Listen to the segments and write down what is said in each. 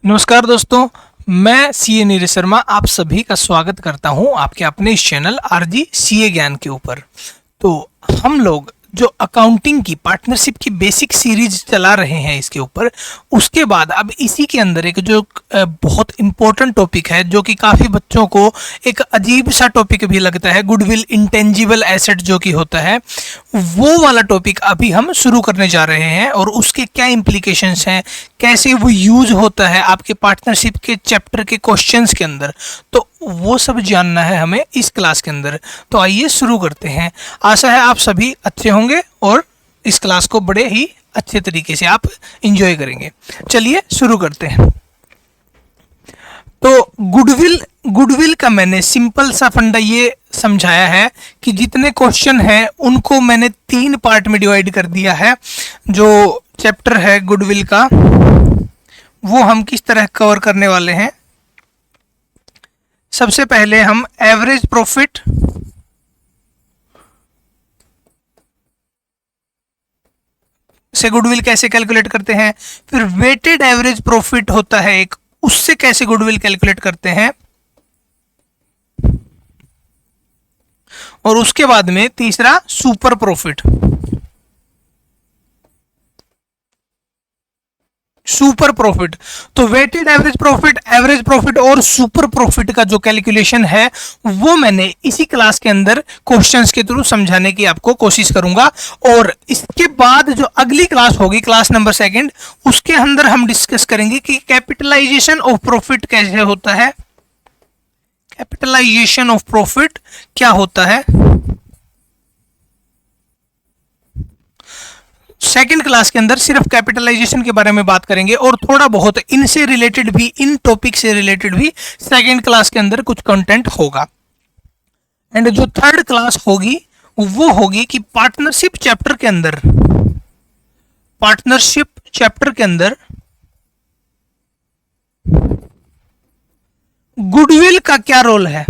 नमस्कार दोस्तों, मैं सीए नीरज शर्मा आप सभी का स्वागत करता हूं आपके अपने इस चैनल आरजी सीए ज्ञान के ऊपर। तो हम लोग जो अकाउंटिंग की पार्टनरशिप की बेसिक सीरीज चला रहे हैं इसके ऊपर, उसके बाद अब इसी के अंदर एक जो बहुत इंपॉर्टेंट टॉपिक है जो कि काफ़ी बच्चों को एक अजीब सा टॉपिक भी लगता है, गुडविल इंटेंजिबल एसेट जो कि होता है, वो वाला टॉपिक अभी हम शुरू करने जा रहे हैं और उसके क्या इम्प्लीकेशंस हैं, कैसे वो यूज होता है आपके पार्टनरशिप के चैप्टर के क्वेश्चंस के अंदर, तो वो सब जानना है हमें इस क्लास के अंदर। तो आइए शुरू करते हैं। आशा है आप सभी अच्छे होंगे और इस क्लास को बड़े ही अच्छे तरीके से आप एंजॉय करेंगे। चलिए शुरू करते हैं। तो गुडविल का मैंने सिंपल सा फंडा ये समझाया है कि जितने क्वेश्चन हैं उनको मैंने 3 पार्ट में डिवाइड कर दिया है। जो चैप्टर है गुडविल का वो हम किस तरह कवर करने वाले हैं। सबसे पहले हम एवरेज प्रॉफिट, से गुडविल कैसे कैलकुलेट करते हैं, फिर वेटेड एवरेज प्रॉफिट होता है एक, उससे कैसे गुडविल कैलकुलेट करते हैं, और उसके बाद में तीसरा सुपर प्रॉफिट। तो वेटेड एवरेज प्रॉफिट और सुपर प्रॉफिट का जो कैलकुलेशन है वो मैंने इसी क्लास के अंदर क्वेश्चंस के थ्रू समझाने की आपको कोशिश करूंगा। और इसके बाद जो अगली क्लास होगी, क्लास नंबर 2, उसके अंदर हम डिस्कस करेंगे कि कैपिटलाइजेशन ऑफ प्रॉफिट कैसे होता है। कैपिटलाइजेशन ऑफ प्रॉफिट क्या होता है, सेकंड क्लास के अंदर सिर्फ कैपिटलाइजेशन के बारे में बात करेंगे और थोड़ा बहुत इनसे रिलेटेड भी, इन टॉपिक से रिलेटेड भी सेकंड क्लास के अंदर कुछ कंटेंट होगा। एंड जो थर्ड क्लास होगी वो होगी कि पार्टनरशिप चैप्टर के अंदर गुडविल का क्या रोल है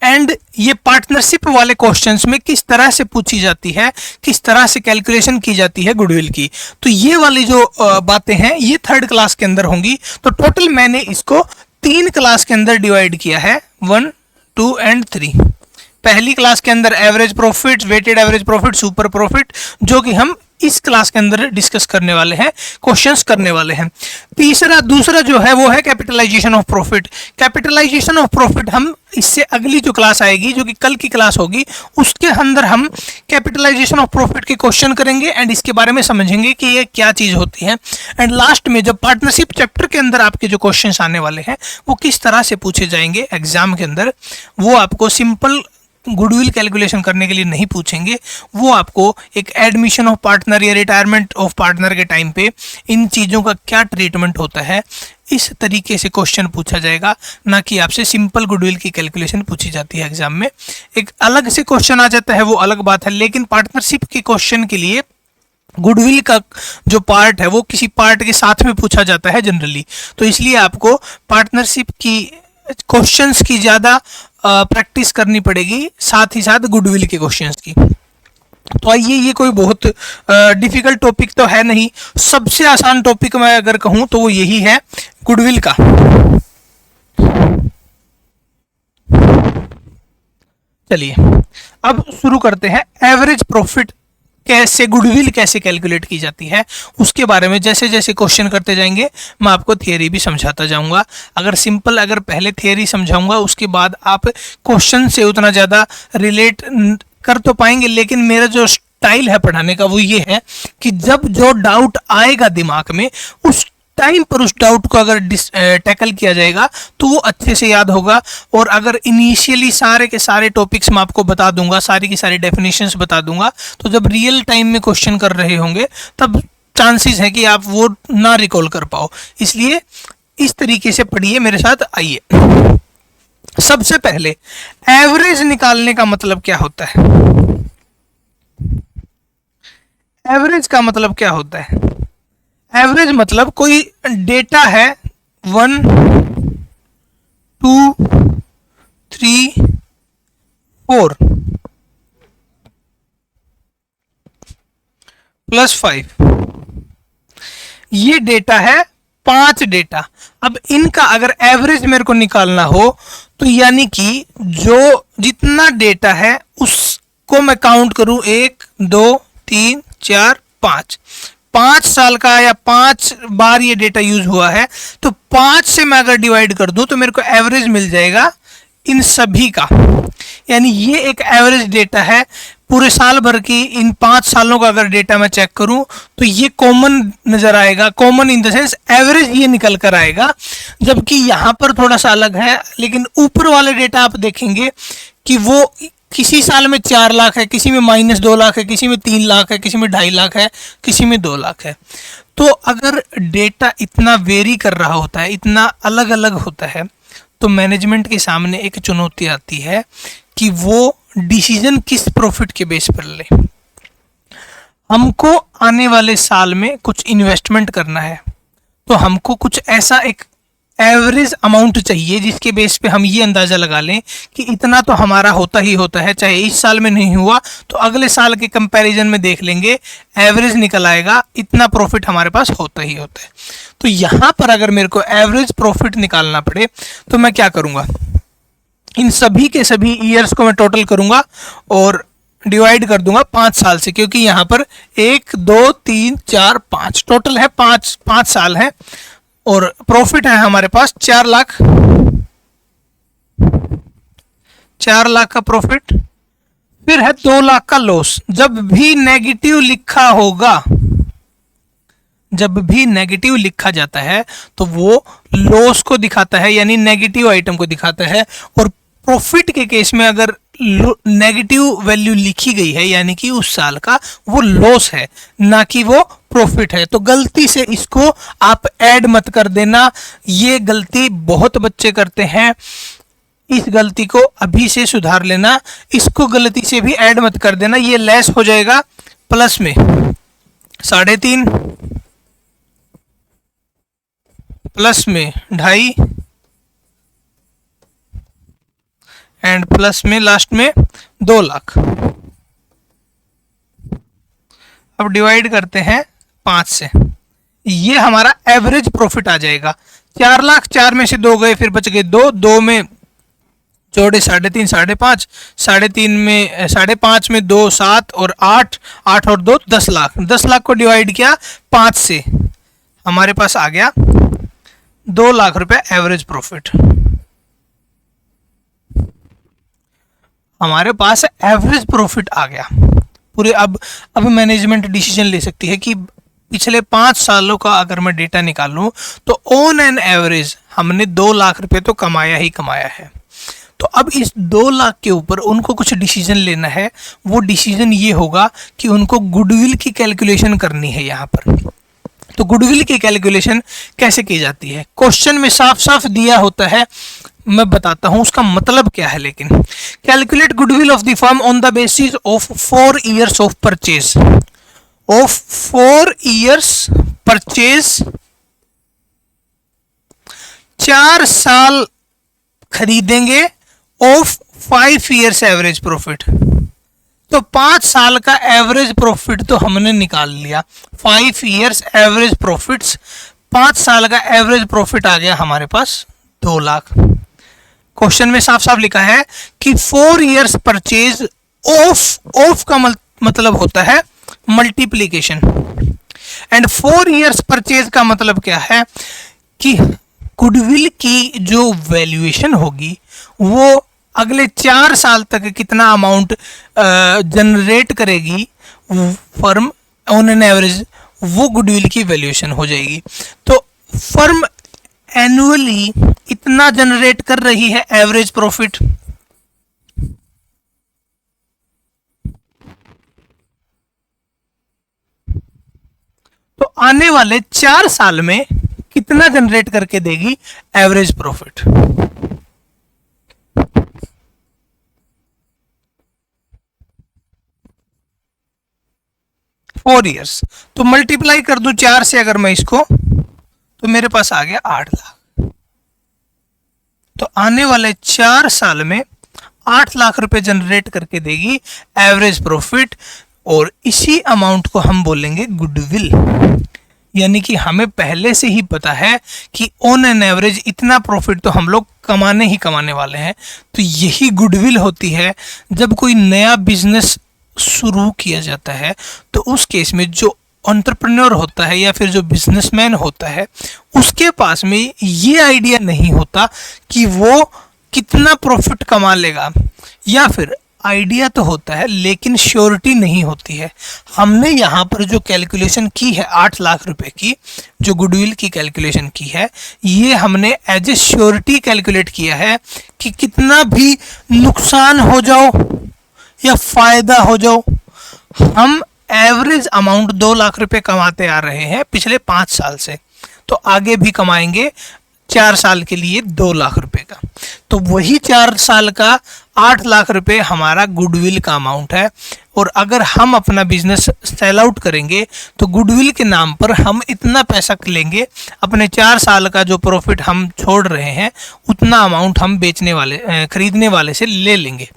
एंड ये पार्टनरशिप वाले क्वेश्चंस में किस तरह से पूछी जाती है, किस तरह से कैलकुलेशन की जाती है गुडविल की। तो ये वाली जो बातें हैं ये थर्ड क्लास के अंदर होंगी। तो टोटल मैंने इसको 3 क्लास के अंदर डिवाइड किया है, 1, 2 एंड 3। पहली क्लास के अंदर average profit, weighted average profit, super profit, जो कि हम इस क्लास के अंदर डिस्कस करने वाले हैं, क्वेश्चंस करने वाले हैं। दूसरा जो है वो है capitalisation of profit. Capitalisation of profit हम इससे अगली जो क्लास आएगी, जो कि कल की क्लास होगी, उसके अंदर हम कैपिटलाइजेशन ऑफ प्रॉफिट के क्वेश्चन करेंगे एंड इसके बारे में समझेंगे कि ये क्या चीज होती है। एंड लास्ट में जब पार्टनरशिप चैप्टर के अंदर आपके जो क्वेश्चंस आने वाले हैं वो किस तरह से पूछे जाएंगे एग्जाम के अंदर, वो आपको सिंपल गुडविल कैलकुलेशन करने के लिए नहीं पूछेंगे, वो आपको एक एडमिशन ऑफ पार्टनर या रिटायरमेंट ऑफ पार्टनर के टाइम पे इन चीज़ों का क्या ट्रीटमेंट होता है, इस तरीके से क्वेश्चन पूछा जाएगा, ना कि आपसे सिंपल गुडविल की कैलकुलेशन पूछी जाती है एग्जाम में। एक अलग से क्वेश्चन आ जाता है वो अलग बात है, लेकिन पार्टनरशिप के क्वेश्चन के लिए गुडविल का जो पार्ट है वो किसी पार्ट के साथ में पूछा जाता है जनरली। तो इसलिए आपको पार्टनरशिप की क्वेश्चंस की ज़्यादा प्रैक्टिस करनी पड़ेगी, साथ ही साथ गुडविल के क्वेश्चंस की। तो आइए, ये कोई बहुत डिफिकल्ट टॉपिक तो है नहीं, सबसे आसान टॉपिक मैं अगर कहूं तो वो यही है गुडविल का। चलिए अब शुरू करते हैं। एवरेज प्रॉफिट कैसे, गुडविल कैसे कैलकुलेट की जाती है उसके बारे में जैसे जैसे क्वेश्चन करते जाएंगे मैं आपको थियरी भी समझाता जाऊंगा। अगर पहले थियरी समझाऊंगा उसके बाद आप क्वेश्चन से उतना ज़्यादा रिलेट कर तो पाएंगे, लेकिन मेरा जो स्टाइल है पढ़ाने का वो ये है कि जब जो डाउट आएगा दिमाग में उस टाइम पर उस डाउट को अगर टैकल किया जाएगा तो वो अच्छे से याद होगा। और अगर इनिशियली सारे के सारे टॉपिक्स मैं आपको बता दूंगा, सारी की सारी डेफिनेशंस बता दूंगा, तो जब रियल टाइम में क्वेश्चन कर रहे होंगे तब चांसेस है कि आप वो ना रिकॉल कर पाओ। इसलिए इस तरीके से पढ़िए मेरे साथ। आइए, सबसे पहले एवरेज निकालने का मतलब क्या होता है। एवरेज का मतलब क्या होता है? एवरेज मतलब कोई डेटा है 1, 2, 3, 4 +5, ये डेटा है 5 डेटा। अब इनका अगर एवरेज मेरे को निकालना हो तो यानी कि जो जितना डेटा है उसको मैं काउंट करूं, 1 2 3 4 5, 5 साल का या 5 बार ये डेटा यूज हुआ है, तो 5 से मैं अगर डिवाइड कर दूं तो मेरे को एवरेज मिल जाएगा इन सभी का। यानी ये एक एवरेज डेटा है पूरे साल भर की। इन 5 सालों का अगर डेटा मैं चेक करूं तो ये कॉमन नजर आएगा, common in the sense average ये निकल कर आएगा। जबकि यहां पर थोड़ा सा अलग है, लेकिन ऊपर वाले डेटा आप देखेंगे कि वो किसी साल में 4 लाख है, किसी में -2 लाख है, किसी में 3 लाख है, किसी में 2.5 लाख है, किसी में 2 लाख है। तो अगर डेटा इतना वेरी कर रहा होता है, इतना अलग अलग होता है, तो मैनेजमेंट के सामने एक चुनौती आती है कि वो डिसीजन किस प्रॉफिट के बेस पर ले। हमको आने वाले साल में कुछ इन्वेस्टमेंट करना है, तो हमको कुछ ऐसा एक एवरेज अमाउंट चाहिए जिसके बेस पे हम ये अंदाजा लगा लें कि इतना तो हमारा होता ही होता है, चाहे इस साल में नहीं हुआ तो अगले साल के कंपैरिजन में देख लेंगे, एवरेज निकल आएगा, इतना प्रॉफिट हमारे पास होता ही होता है। तो यहाँ पर अगर मेरे को एवरेज प्रॉफिट निकालना पड़े तो मैं क्या करूँगा, इन सभी के सभी ईयर्स को मैं टोटल करूँगा और डिवाइड कर दूंगा 5 साल से, क्योंकि यहाँ पर 1 2 3 4 5 टोटल है, 5 साल है और प्रॉफिट है हमारे पास 4 लाख, 4 लाख का प्रॉफिट। फिर है 2 लाख का लॉस। जब भी नेगेटिव लिखा होगा, जब भी नेगेटिव लिखा जाता है तो वो लॉस को दिखाता है, यानी नेगेटिव आइटम को दिखाता है। और प्रॉफिट के केस में अगर नेगेटिव वैल्यू लिखी गई है यानी कि उस साल का वो लॉस है, ना कि वो प्रॉफिट है। तो गलती से इसको आप ऐड मत कर देना, ये गलती बहुत बच्चे करते हैं, इस गलती को अभी से सुधार लेना। इसको गलती से भी ऐड मत कर देना, ये लेस हो जाएगा प्लस में 3.5, प्लस में 2.5 एंड प्लस में लास्ट में 2 लाख। अब डिवाइड करते हैं 5 से, ये हमारा एवरेज प्रॉफिट आ जाएगा। 4 लाख, 4 में से 2 गए, फिर बच गए 2, 2 में जोड़े 3.5, 5.5, 3.5 में 5.5 में 2 7 और 8, 8 और 2 10 लाख। 10 लाख को डिवाइड किया 5 से, हमारे पास आ गया 2 लाख रुपए एवरेज प्रॉफिट। हमारे पास एवरेज प्रॉफिट आ गया पूरे। अब मैनेजमेंट डिसीजन ले सकती है कि पिछले 5 सालों का अगर मैं डेटा निकालूं तो ऑन एन एवरेज हमने 2 लाख रुपए तो कमाया ही कमाया है। तो अब इस 2 लाख के ऊपर उनको कुछ डिसीजन लेना है। वो डिसीजन ये होगा कि उनको गुडविल की कैलकुलेशन करनी है यहाँ पर। तो गुडविल की कैलकुलेशन कैसे की जाती है, क्वेश्चन में साफ साफ दिया होता है, मैं बताता हूं उसका मतलब क्या है। लेकिन calculate goodwill of the firm on the basis of 4 years of purchase, of 4 years purchase, 4 साल खरीदेंगे, ऑफ 5 इयर्स एवरेज प्रॉफिट। तो 5 साल का एवरेज प्रॉफिट तो हमने निकाल लिया, 5 इयर्स एवरेज प्रॉफिट्स, 5 साल का एवरेज प्रॉफिट आ गया हमारे पास 2 लाख। क्वेश्चन में साफ साफ लिखा है कि 4 इयर्स परचेज, ऑफ का मतलब होता है मल्टीप्लीकेशन, एंड 4 इयर्स परचेज का मतलब क्या है कि गुडविल की जो वैल्यूएशन होगी वो अगले 4 साल तक कितना अमाउंट जनरेट करेगी फर्म ऑन एन एवरेज, वो गुडविल की वैल्यूएशन हो जाएगी। तो फर्म एनुअली इतना जनरेट कर रही है एवरेज प्रॉफिट, तो आने वाले 4 साल में कितना जनरेट करके देगी एवरेज प्रॉफिट। फोर ईयर्स, तो मल्टीप्लाई कर दूं 4 से अगर मैं इसको, तो मेरे पास आ गया 8 लाख। तो आने वाले 4 साल में 8 लाख रुपए जनरेट करके देगी एवरेज प्रॉफिट, और इसी अमाउंट को हम बोलेंगे गुडविल। यानी कि हमें पहले से ही पता है कि ऑन एन एवरेज इतना प्रॉफिट तो हम लोग कमाने ही कमाने वाले हैं। तो यही गुडविल होती है। जब कोई नया बिजनेस शुरू किया जाता है तो उस केस में जो एंटरप्रेन्योर होता है या फिर जो बिजनेसमैन होता है, उसके पास में ये आइडिया नहीं होता कि वो कितना प्रॉफिट कमा लेगा, या फिर आइडिया तो होता है लेकिन श्योरिटी नहीं होती है। हमने यहाँ पर जो कैलकुलेशन की है 8 लाख रुपए की, जो गुडविल की कैलकुलेशन की है, ये हमने एज ए श्योरिटी कैलकुलेट किया है कि कितना भी नुकसान हो जाओ या फायदा हो जाओ, हम एवरेज अमाउंट 2 लाख रुपए कमाते आ रहे हैं पिछले 5 साल से, तो आगे भी कमाएंगे 4 साल के लिए 2 लाख रुपए का। तो वही 4 साल का 8 लाख रुपए हमारा गुडविल का अमाउंट है। और अगर हम अपना बिजनेस सेल आउट करेंगे तो गुडविल के नाम पर हम इतना पैसा लेंगे, अपने 4 साल का जो प्रॉफिट हम छोड़ रहे हैं उतना अमाउंट हम बेचने वाले खरीदने वाले से ले लेंगे।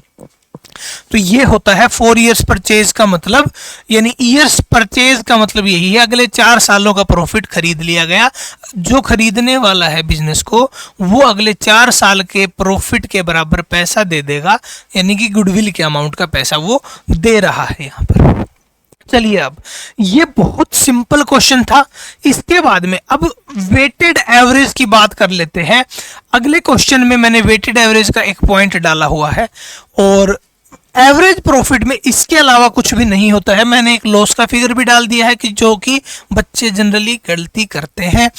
तो ये होता है 4 इयर्स परचेज का मतलब, यानी ईयर्स परचेज का मतलब यही है अगले 4 सालों का प्रॉफिट खरीद लिया गया। जो खरीदने वाला है बिजनेस को, वो अगले 4 साल के प्रॉफिट के बराबर पैसा दे देगा, यानी कि गुडविल के अमाउंट का पैसा वो दे रहा है यहाँ पर। चलिए, अब ये बहुत सिंपल क्वेश्चन था। इसके बाद में अब वेटेड एवरेज की बात कर लेते हैं। अगले क्वेश्चन में मैंने वेटेड एवरेज का एक पॉइंट डाला हुआ है, और एवरेज प्रॉफिट में इसके अलावा कुछ भी नहीं होता है। मैंने एक लॉस का फिगर भी डाल दिया है कि जो कि बच्चे जनरली गलती करते हैं।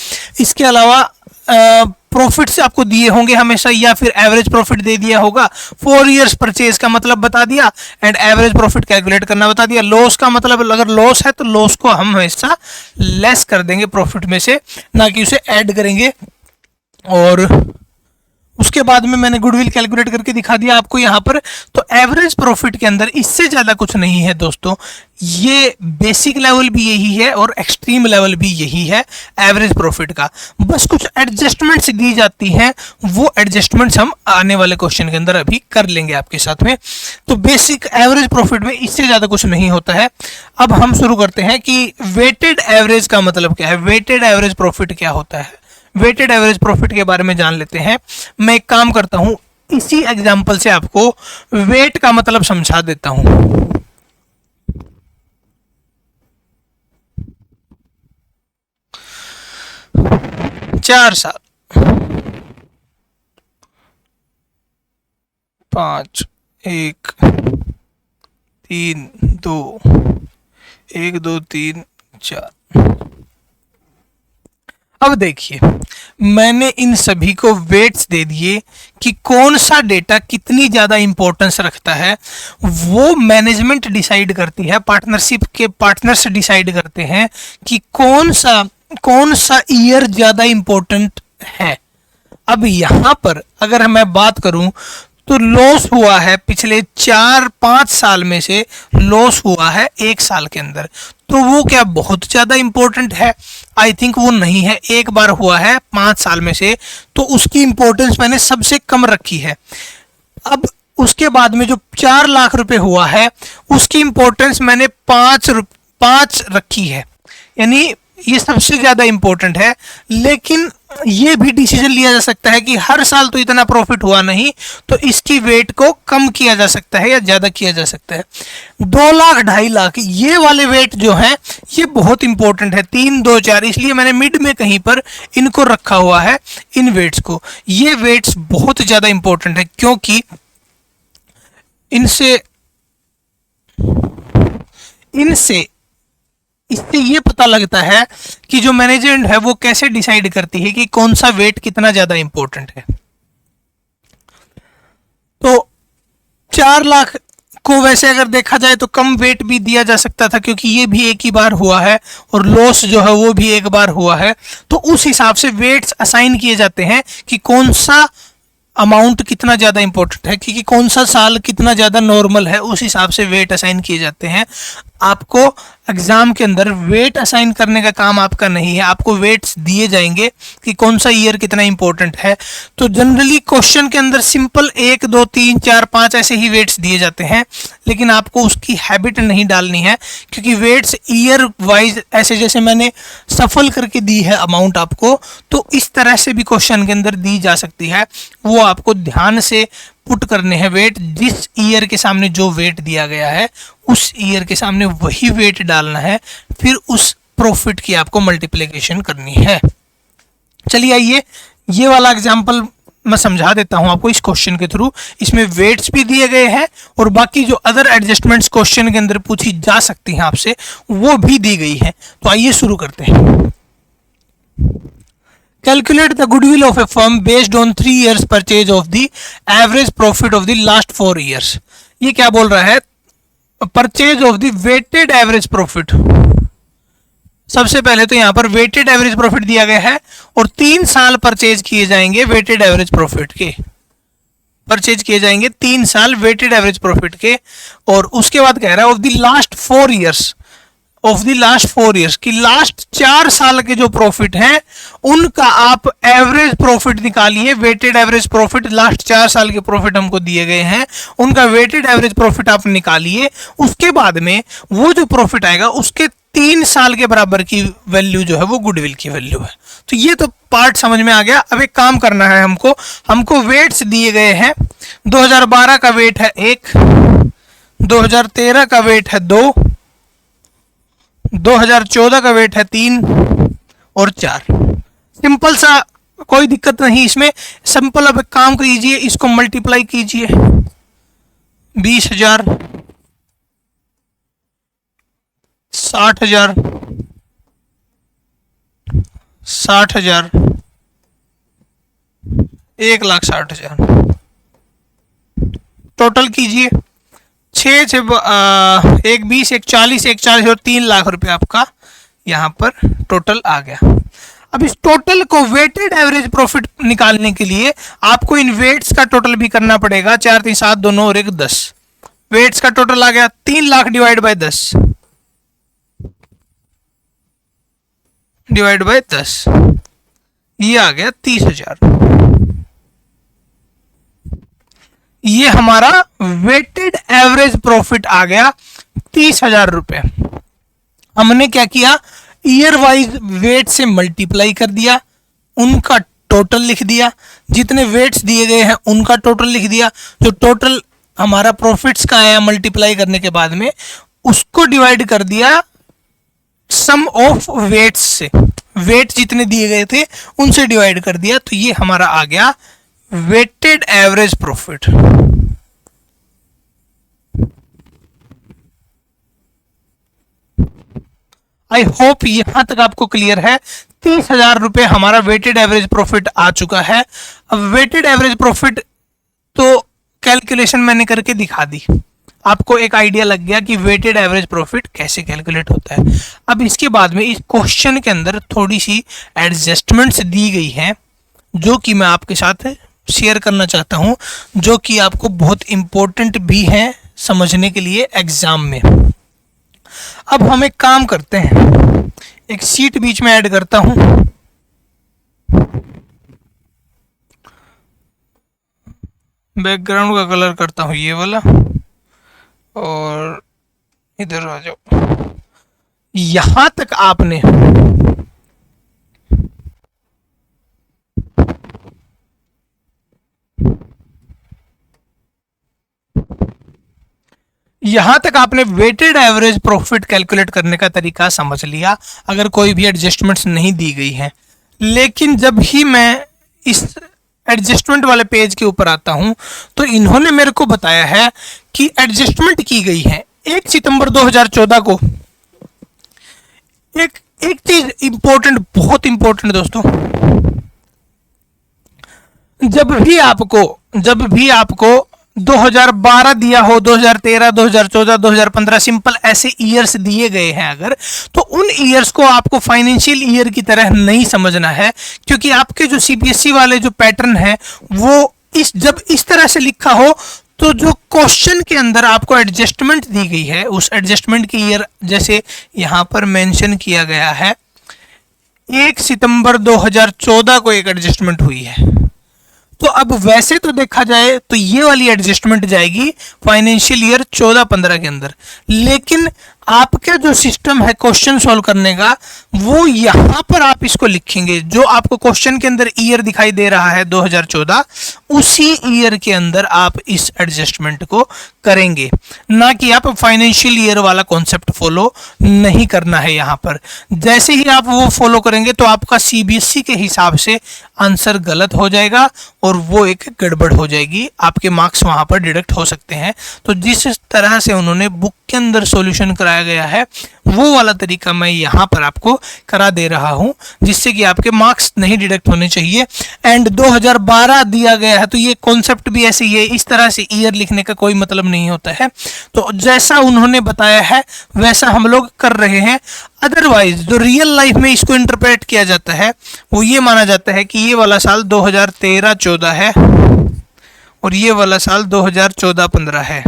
इसके अलावा प्रॉफिट से आपको दिए होंगे हमेशा, या फिर एवरेज प्रॉफिट दे दिया होगा। 4 इयर्स परचेज का मतलब बता दिया एंड एवरेज प्रॉफिट कैलकुलेट करना बता दिया। लॉस का मतलब अगर लॉस है तो लॉस को हम हमेशा लेस कर देंगे प्रॉफिट में से, ना कि उसे ऐड करेंगे। और उसके बाद में मैंने गुडविल कैलकुलेट करके दिखा दिया आपको यहाँ पर। तो एवरेज प्रॉफिट के अंदर इससे ज़्यादा कुछ नहीं है दोस्तों। ये बेसिक लेवल भी यही है और एक्सट्रीम लेवल भी यही है एवरेज प्रॉफिट का। बस कुछ एडजस्टमेंट्स दी जाती हैं, वो एडजस्टमेंट्स हम आने वाले क्वेश्चन के अंदर अभी कर लेंगे आपके साथ में। तो बेसिक एवरेज प्रॉफिट में इससे ज़्यादा कुछ नहीं होता है। अब हम शुरू करते हैं कि वेटेड एवरेज का मतलब क्या है, वेटेड एवरेज प्रॉफिट क्या होता है। वेटेड एवरेज प्रॉफिट के बारे में जान लेते हैं। मैं एक काम करता हूं, इसी एग्जांपल से आपको वेट का मतलब समझा देता हूं। 4 साल, 5 1 3 2 1 2 3 4। अब देखिए, मैंने इन सभी को वेट्स दे दिए कि कौन सा डेटा कितनी ज़्यादा इंपॉर्टेंस रखता है, वो मैनेजमेंट डिसाइड करती है। पार्टनरशिप के पार्टनर्स डिसाइड करते हैं कि कौन सा ईयर ज़्यादा इंपॉर्टेंट है। अब यहाँ पर अगर मैं बात करूँ तो लॉस हुआ है पिछले 4-5 साल में से, लॉस हुआ है 1 साल के अंदर, तो वो क्या बहुत ज़्यादा इंपॉर्टेंट है? आई थिंक वो नहीं है। एक बार हुआ है 5 साल में से, तो उसकी इंपॉर्टेंस मैंने सबसे कम रखी है। अब उसके बाद में जो 4 लाख रुपए हुआ है, उसकी इंपॉर्टेंस मैंने 5 रखी है, यानी ये सबसे ज़्यादा इंपॉर्टेंट है। लेकिन ये भी डिसीजन लिया जा सकता है कि हर साल तो इतना प्रॉफिट हुआ नहीं, तो इसकी वेट को कम किया जा सकता है या ज़्यादा किया जा सकता है। 2 लाख 2.5 लाख ये वाले वेट जो हैं, ये बहुत इंपॉर्टेंट है। 3 2 4, इसलिए मैंने मिड में कहीं पर इनको रखा हुआ है, इन वेट्स को। ये वेट्स बहुत ज़्यादा इंपॉर्टेंट है, क्योंकि इससे ये पता लगता है कि जो मैनेजमेंट है वो कैसे डिसाइड करती है कि कौन सा वेट कितना ज़्यादा इंपॉर्टेंट है। तो 4 लाख को वैसे अगर देखा जाए तो कम वेट भी दिया जा सकता था, क्योंकि ये भी एक ही बार हुआ है और लॉस जो है वो भी एक बार हुआ है। तो उस हिसाब से वेट्स असाइन किए जाते हैं कि कौन सा अमाउंट कितना ज़्यादा इंपॉर्टेंट है, क्योंकि कौन सा साल कितना ज़्यादा नॉर्मल है, उस हिसाब से वेट असाइन किए जाते हैं। आपको एग्जाम के अंदर वेट असाइन करने का काम आपका नहीं है, आपको वेट्स दिए जाएंगे कि कौन सा ईयर कितना इंपॉर्टेंट है। तो जनरली क्वेश्चन के अंदर सिंपल 1 2 3 4 5 ऐसे ही वेट्स दिए जाते हैं, लेकिन आपको उसकी हैबिट नहीं डालनी है, क्योंकि वेट्स ईयर वाइज ऐसे जैसे मैंने सफल करके दी है अमाउंट आपको, तो इस तरह से भी क्वेश्चन के अंदर दी जा सकती है। वो आपको ध्यान से पुट करने हैं वेट, जिस ईयर के सामने जो वेट दिया गया है उस ईयर के सामने वही वेट डालना है, फिर उस प्रॉफिट की आपको मल्टीप्लिकेशन करनी है। चलिए आइए ये वाला एग्जांपल मैं समझा देता हूं आपको इस क्वेश्चन के थ्रू। इसमें वेट्स भी दिए गए हैं और बाकी जो अदर एडजस्टमेंट्स क्वेश्चन के अंदर पूछी जा सकती हैं आपसे वो भी दी गई है। तो आइए शुरू करते हैं। Calculate the goodwill of a firm based on 3 years purchase of the average profit of the last 4 years। ये क्या बोल रहा है? Purchase of the weighted average profit. सबसे पहले तो यहां पर वेटेड एवरेज प्रॉफिट दिया गया है और 3 साल परचेज किए जाएंगे वेटेड एवरेज प्रॉफिट के, परचेज किए जाएंगे 3 साल वेटेड एवरेज प्रॉफिट के। और उसके बाद कह रहा है of the last 4 years, of the last 4 years की लास्ट 4 साल के जो प्रॉफिट हैं उनका आप एवरेज प्रॉफिट निकालिए। वेटेड एवरेज प्रॉफिट, लास्ट 4 साल के प्रॉफिट हमको दिए गए हैं, उनका वेटेड एवरेज प्रॉफिट आप निकालिए। उसके बाद में वो जो प्रॉफिट आएगा उसके 3 साल के बराबर की वैल्यू जो है वो गुडविल की वैल्यू है। तो ये तो पार्ट समझ में आ गया। अब एक काम करना है हमको वेट्स दिए गए हैं। 2012 का वेट है 1, 2013 का वेट है 2, 2014 का वेट है 3 और 4। सिंपल सा, कोई दिक्कत नहीं इसमें। सिंपल अब एक काम कीजिए, इसको मल्टीप्लाई कीजिए। 20,000, 60,000, 60,000, 1,60,000 टोटल कीजिए। 6 से 1 20 1 40 1 40 और 3 लाख रुपए आपका यहाँ पर टोटल आ गया। अब इस टोटल को वेटेड एवरेज प्रॉफिट निकालने के लिए आपको इन वेट्स का टोटल भी करना पड़ेगा। 4 3 7 2 9 और 1 10। वेट्स का टोटल आ गया 3 lakh divide by 10, divide by 10, ये आ गया 30,000। ये हमारा वेटेड एवरेज प्रॉफिट आ गया 30,000 रुपए। हमने क्या किया, ईयर वाइज वेट से मल्टीप्लाई कर दिया, उनका टोटल लिख दिया, जितने वेट्स दिए गए हैं उनका टोटल लिख दिया। जो टोटल हमारा प्रॉफिट्स का आया मल्टीप्लाई करने के बाद में उसको डिवाइड कर दिया सम ऑफ वेट्स से, वेट जितने दिए गए थे उनसे डिवाइड कर दिया। तो ये हमारा आ गया weighted average profit. I hope यहां तक आपको क्लियर है। 30,000 रुपए हमारा वेटेड एवरेज प्रॉफिट आ चुका है। अब वेटेड एवरेज प्रॉफिट तो कैलकुलेशन मैंने करके दिखा दी, आपको एक आइडिया लग गया कि वेटेड एवरेज प्रॉफिट कैसे कैलकुलेट होता है। अब इसके बाद में इस क्वेश्चन के अंदर थोड़ी सी एडजस्टमेंट्स दी गई हैं जो कि मैं आपके साथ शेयर करना चाहता हूं, जो कि आपको बहुत इंपॉर्टेंट भी हैं समझने के लिए एग्जाम में। अब हम एक काम करते हैं, एक शीट बीच में ऐड करता हूं, बैकग्राउंड का कलर करता हूं ये वाला, और इधर आ जाओ। यहां तक आपने वेटेड एवरेज प्रॉफिट कैलकुलेट करने का तरीका समझ लिया, अगर कोई भी एडजस्टमेंट्स नहीं दी गई है। लेकिन जब ही मैं इस एडजस्टमेंट वाले पेज के ऊपर आता हूं तो इन्होंने मेरे को बताया है कि एडजस्टमेंट की गई है 1 सितंबर 2014 को। एक चीज इंपॉर्टेंट, बहुत इंपॉर्टेंट दोस्तों, जब भी आपको 2012 दिया हो, 2013, 2014, 2015 सिंपल ऐसे ईयर्स दिए गए हैं अगर, तो उन ईयर्स को आपको फाइनेंशियल ईयर की तरह नहीं समझना है, क्योंकि आपके जो सीबीएसई वाले जो पैटर्न है वो जब इस तरह से लिखा हो तो जो क्वेश्चन के अंदर आपको एडजस्टमेंट दी गई है, उस एडजस्टमेंट की ईयर जैसे यहां पर मेंशन किया गया है, 1 सितंबर 2014 को एक एडजस्टमेंट हुई है। तो अब वैसे तो देखा जाए तो ये वाली एडजस्टमेंट जाएगी फाइनेंशियल ईयर 14-15 के अंदर, लेकिन आपका जो सिस्टम है क्वेश्चन सॉल्व करने का, वो यहां पर आप इसको लिखेंगे। जो आपको क्वेश्चन के अंदर ईयर दिखाई दे रहा है 2014, उसी ईयर के अंदर आप इस एडजस्टमेंट को करेंगे, ना कि आप फाइनेंशियल ईयर वाला कॉन्सेप्ट फॉलो नहीं करना है। यहां पर जैसे ही आप वो फॉलो करेंगे तो आपका सीबीएसई के हिसाब से आंसर गलत हो जाएगा और वो एक गड़बड़ हो जाएगी, आपके मार्क्स वहां पर डिडक्ट हो सकते हैं। तो जिस तरह से उन्होंने बुक के अंदर सॉल्यूशन कराया गया है, वो वाला तरीका मैं यहां पर आपको करा दे रहा हूं, जिससे कि आपके मार्क्स नहीं डिडक्ट होने चाहिए। एंड 2012 दिया गया है, तो ये कॉन्सेप्ट भी ऐसे ही है, इस तरह से ईयर लिखने का कोई मतलब नहीं होता है। तो जैसा उन्होंने बताया है वैसा हम लोग कर रहे हैं। अदरवाइज जो रियल लाइफ में इसको इंटरप्रेट किया जाता है, वो ये माना जाता है कि ये वाला साल 2013-14 है और ये वाला साल 2014-15 है।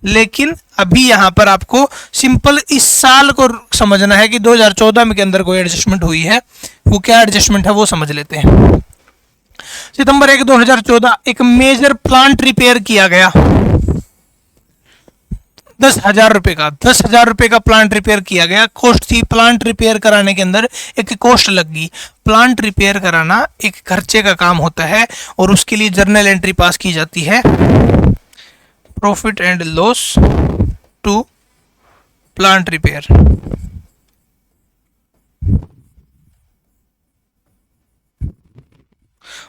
लेकिन अभी यहां पर आपको सिंपल इस साल को समझना है कि 2014 में के अंदर कोई एडजस्टमेंट हुई है, वो क्या एडजस्टमेंट है वो समझ लेते हैं। सितंबर 1 2014 एक मेजर प्लांट रिपेयर किया गया, 10,000 रुपए का, 10,000 रुपए का प्लांट रिपेयर किया गया। कॉस्ट थी, प्लांट रिपेयर कराने के अंदर एक कॉस्ट लगी। प्लांट रिपेयर कराना एक खर्चे का काम होता है और उसके लिए जर्नल एंट्री पास की जाती है, profit and loss to plant repair.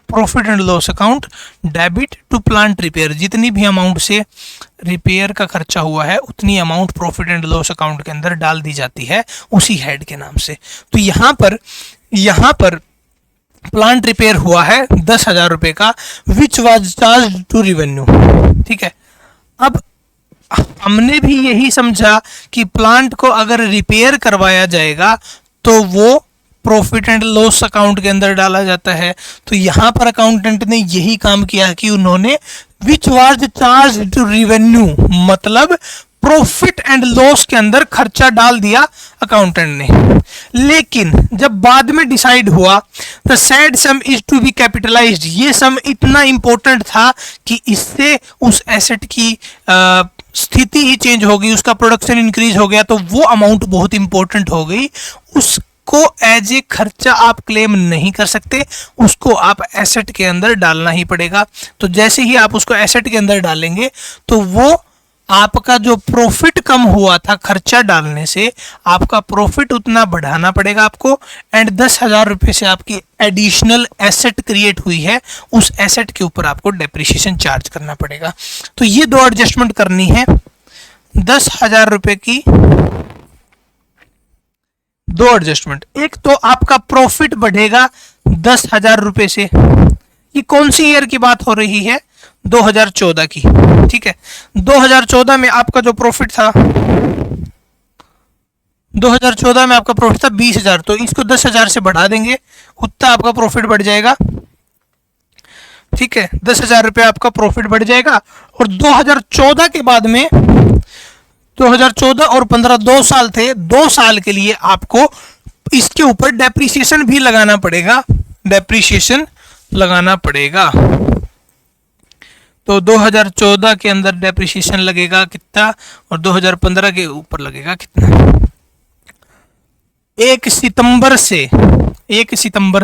Profit and loss account debit to plant repair. जितनी भी अमाउंट से रिपेयर का खर्चा हुआ है उतनी amount profit and loss account के अंदर डाल दी जाती है उसी हेड के नाम से। तो यहां पर प्लांट रिपेयर हुआ है 10,000 रुपए का, which was charge to revenue. ठीक है, अब हमने भी यही समझा कि प्लांट को अगर रिपेयर करवाया जाएगा तो वो प्रॉफिट एंड लॉस अकाउंट के अंदर डाला जाता है। तो यहां पर अकाउंटेंट ने यही काम किया कि उन्होंने which was charge to revenue, मतलब प्रॉफिट एंड लॉस के अंदर खर्चा डाल दिया अकाउंटेंट ने। लेकिन जब बाद में डिसाइड हुआ the said sum is to be capitalised, ये सम इतना इंपॉर्टेंट था कि इससे उस एसेट की स्थिति ही चेंज हो गई, उसका प्रोडक्शन इंक्रीज हो गया, तो वो अमाउंट बहुत इंपॉर्टेंट हो गई। उसको एज ए खर्चा आप क्लेम नहीं कर सकते, उसको आप एसेट के अंदर डालना ही पड़ेगा। तो जैसे ही आप उसको एसेट के अंदर डालेंगे तो वो आपका जो प्रॉफिट कम हुआ था खर्चा डालने से, आपका प्रॉफिट उतना बढ़ाना पड़ेगा आपको। एंड 10,000 रुपए से आपकी एडिशनल एसेट क्रिएट हुई है, उस एसेट के ऊपर आपको डेप्रिसिएशन चार्ज करना पड़ेगा। तो ये दो एडजस्टमेंट करनी है। 10,000 रुपए की दो एडजस्टमेंट, एक तो आपका प्रॉफिट बढ़ेगा 10,000 रुपए से। ये कौन सी ईयर की बात हो रही है? 2014 की। ठीक है, 2014 में आपका जो प्रॉफिट था, 2014 में आपका प्रॉफिट था 20,000, तो इसको 10,000 से बढ़ा देंगे, उतना आपका प्रॉफिट बढ़ जाएगा। ठीक है, 10,000 रुपये आपका प्रॉफिट बढ़ जाएगा। और 2014 के बाद में 2014 और 15 2 साल थे, 2 साल के लिए आपको इसके ऊपर डेप्रिसिएशन भी लगाना पड़ेगा, डेप्रिसिएशन लगाना पड़ेगा। तो 2014 के अंदर डेप्रिसिएशन लगेगा कितना और 2015 के ऊपर लगेगा कितना? 1 सितंबर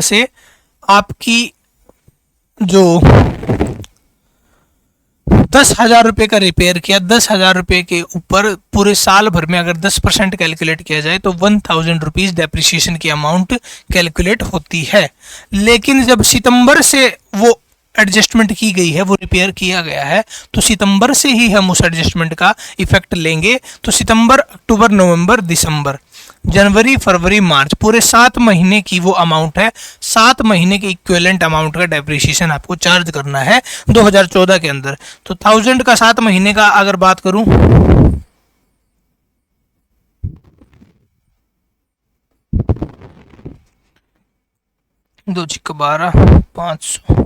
से आपकी जो 10,000 रुपए का रिपेयर किया, 10,000 रुपए के ऊपर पूरे साल भर में अगर 10% कैलकुलेट किया जाए तो 1,000 रुपीज डेप्रिसिएशन की अमाउंट कैलकुलेट होती है। लेकिन जब सितंबर से वो एडजस्टमेंट की गई है, वो रिपेयर किया गया है, तो सितंबर से ही हम उस एडजस्टमेंट का इफेक्ट लेंगे। तो सितंबर, अक्टूबर, नवंबर, दिसंबर, जनवरी, फरवरी, मार्च, पूरे 7 महीने की वो अमाउंट है। 7 महीने के इक्विवेलेंट अमाउंट का डेप्रिसिएशन आपको चार्ज करना है 2014 के अंदर। तो 1000 का 7 महीने का अगर बात करूं, दो 12, 500,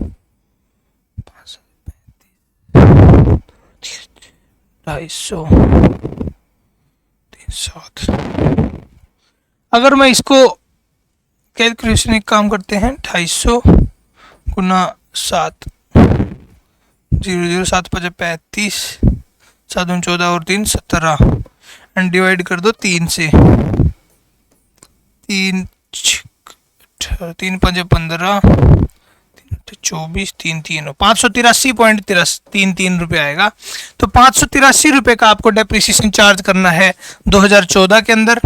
250, 360। अगर मैं इसको कैलकुलेशन एक काम करते हैं, 250 गुना 7, 0, 7, 5, 35, 7, 14 और 3, 17 एंड डिवाइड कर दो 3 से, 3, 3, 5, 15, 24, 3, 3, 583.33 रुपये आएगा। तो 583 रुपये का आपको डेप्रिसिएशन चार्ज करना है 2014 के अंदर,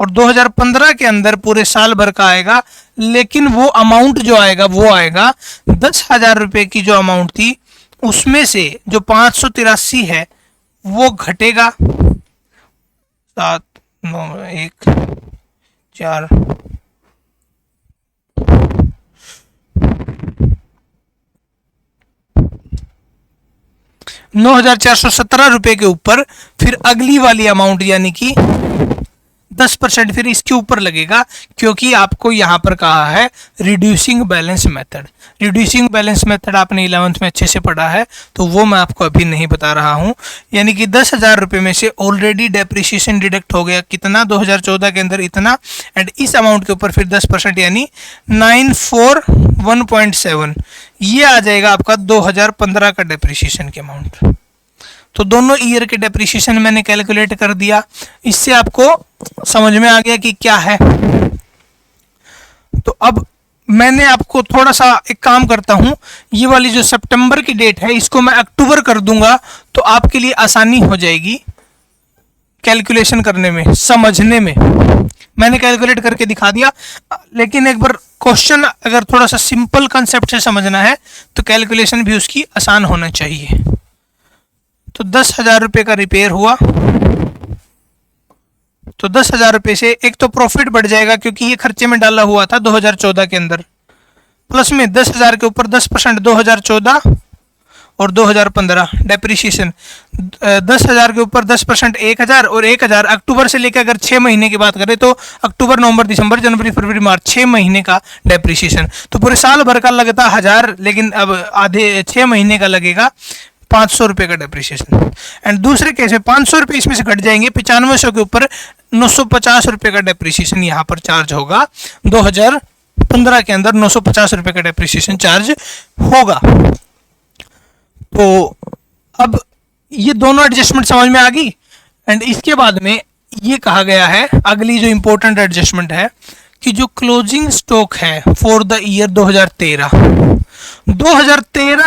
और 2015 के अंदर पूरे साल भर का आएगा। लेकिन वो अमाउंट जो आएगा वो आएगा 10,000 रुपये की जो अमाउंट थी उसमें से जो 583 है वो घटेगा, 7, 9, 1, 4, 9,417 रुपये के ऊपर फिर अगली वाली अमाउंट यानी कि 10% फिर इसके ऊपर लगेगा, क्योंकि आपको यहाँ पर कहा है reducing balance method. Reducing balance method आपने 11th में अच्छे से पढ़ा है, तो वो मैं आपको अभी नहीं बता रहा हूँ। यानी कि 10,000 रुपये में से ऑलरेडी डेप्रिसिएशन डिडक्ट हो गया, कितना 2014 के अंदर इतना, एंड इस अमाउंट के ऊपर फिर 10% यानी 941.7, ये आ जाएगा आपका 2015 का डेप्रिसिएशन के अमाउंट। तो दोनों ईयर के डेप्रिसिएशन मैंने कैलकुलेट कर दिया, इससे आपको समझ में आ गया कि क्या है। तो अब मैंने आपको थोड़ा सा एक काम करता हूं, ये वाली जो सितंबर की डेट है इसको मैं अक्टूबर कर दूंगा, तो आपके लिए आसानी हो जाएगी कैलकुलेशन करने में, समझने में। मैंने कैलकुलेट करके दिखा दिया, लेकिन एक बार क्वेश्चन अगर थोड़ा सा सिंपल कंसेप्ट से समझना है तो कैलकुलेशन भी उसकी आसान होना चाहिए। तो 10,000 रुपये का रिपेयर हुआ, तो 10,000 रुपये से एक तो प्रॉफिट बढ़ जाएगा क्योंकि ये खर्चे में डाला हुआ था 2014 के अंदर, प्लस में 10,000 के ऊपर 10% 2014 और 2015 डेप्रिसिएशन, 10,000 के ऊपर 10% 1,000 और 1,000 अक्टूबर से लेकर अगर 6 महीने की बात करें तो अक्टूबर, नवंबर, दिसंबर, जनवरी, फरवरी, मार्च 6 महीने का डेप्रिसिएशन। तो पूरे साल भर का लगता 1,000, लेकिन अब आधे 6 महीने का लगेगा 500 रुपये का डेप्रिसिएशन। एंड दूसरे केस में 500 रुपये इसमें से घट जाएंगे, 9500 के ऊपर 950 रुपये का डेप्रिसिएशन यहाँ पर चार्ज होगा। 2015 के अंदर 950 रुपये का डेप्रिसिएशन चार्ज होगा। तो अब ये दोनों एडजस्टमेंट समझ में आ गई। एंड इसके बाद में ये कहा गया है, अगली जो इंपॉर्टेंट एडजस्टमेंट है कि जो क्लोजिंग स्टॉक है फॉर द ईयर 2013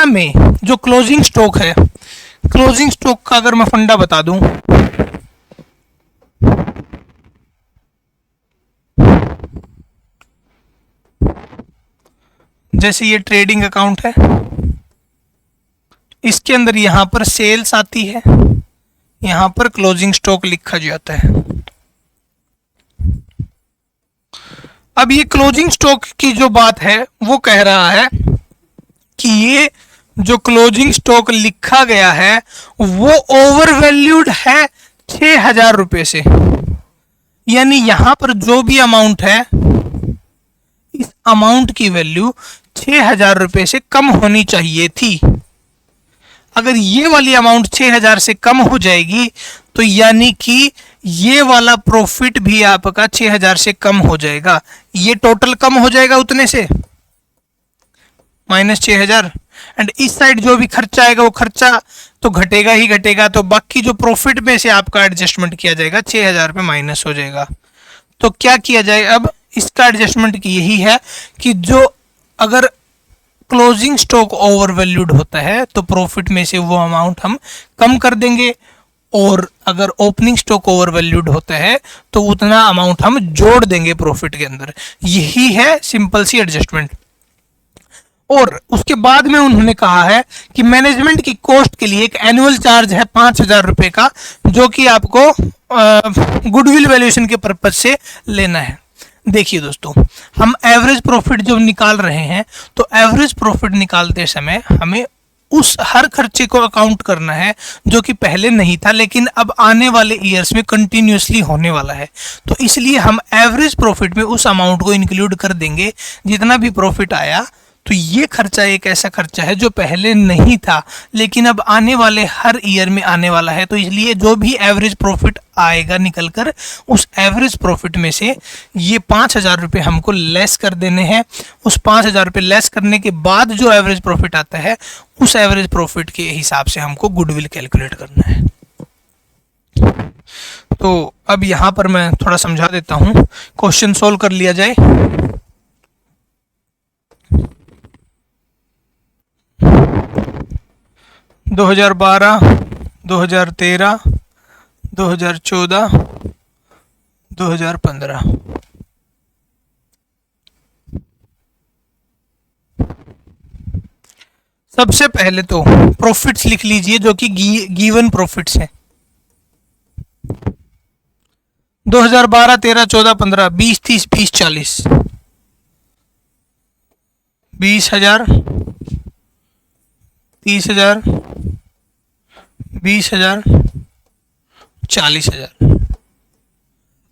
में जो क्लोजिंग स्टॉक है, क्लोजिंग स्टॉक का अगर मैं फंडा बता दूं, जैसे ये ट्रेडिंग अकाउंट है, इसके अंदर यहां पर सेल्स आती है, यहां पर क्लोजिंग स्टॉक लिखा जाता है। अब ये क्लोजिंग स्टॉक की जो बात है वो कह रहा है कि ये जो क्लोजिंग स्टॉक लिखा गया है वो ओवर वैल्यूड है 6,000 रुपये से। यानी यहां पर जो भी अमाउंट है, इस अमाउंट की वैल्यू 6,000 रुपये से कम होनी चाहिए थी। अगर ये वाली अमाउंट 6,000 से कम हो जाएगी तो यानी कि ये वाला प्रॉफिट भी आपका 6,000 से कम हो जाएगा। ये टोटल कम हो जाएगा उतने से, -6,000। एंड इस साइड जो भी खर्चा आएगा वो खर्चा तो घटेगा ही घटेगा, तो बाकी जो प्रॉफिट में से आपका एडजस्टमेंट किया जाएगा 6,000 पे माइनस हो जाएगा। तो क्या किया जाए अब, इसका एडजस्टमेंट की यही है कि जो अगर क्लोजिंग स्टॉक ओवर वैल्यूड होता है तो प्रॉफिट में से वो अमाउंट हम कम कर देंगे, और अगर ओपनिंग स्टॉक ओवर वैल्यूड होता है तो उतना अमाउंट हम जोड़ देंगे प्रॉफिट के अंदर। यही है सिंपल सी एडजस्टमेंट। और उसके बाद में उन्होंने कहा है कि मैनेजमेंट की कॉस्ट के लिए एक एनुअल चार्ज है 5,000 रुपये का, जो कि आपको गुडविल वैल्यूएशन के पर्पज से लेना है। देखिए दोस्तों, हम एवरेज प्रॉफिट जब निकाल रहे हैं तो एवरेज प्रॉफिट निकालते समय हमें उस हर खर्चे को अकाउंट करना है जो कि पहले नहीं था लेकिन अब आने वाले ईयर्स में कंटिन्यूसली होने वाला है। तो इसलिए हम एवरेज प्रॉफिट में उस अमाउंट को इंक्लूड कर देंगे जितना भी प्रॉफिट आया, तो ये खर्चा एक ऐसा खर्चा है जो पहले नहीं था लेकिन अब आने वाले हर ईयर में आने वाला है। तो इसलिए जो भी एवरेज प्रॉफिट आएगा निकल कर, उस एवरेज प्रॉफिट में से ये 5,000 रुपये हमको लेस कर देने हैं। उस 5,000 रुपये लेस करने के बाद जो एवरेज प्रॉफिट आता है, उस एवरेज प्रॉफिट के हिसाब से हमको गुडविल कैलकुलेट करना है। तो अब यहाँ पर मैं थोड़ा समझा देता हूँ, क्वेश्चन सोल्व कर लिया जाए। दो 2012, 2013, 2014, 2015। सबसे पहले तो प्रॉफिट्स लिख लीजिए जो कि गिवन प्रॉफिट्स हैं। 2012, 13, 14, 15, 20, 30, 20, 40, 20,000, 30,000, 20,000, 40,000।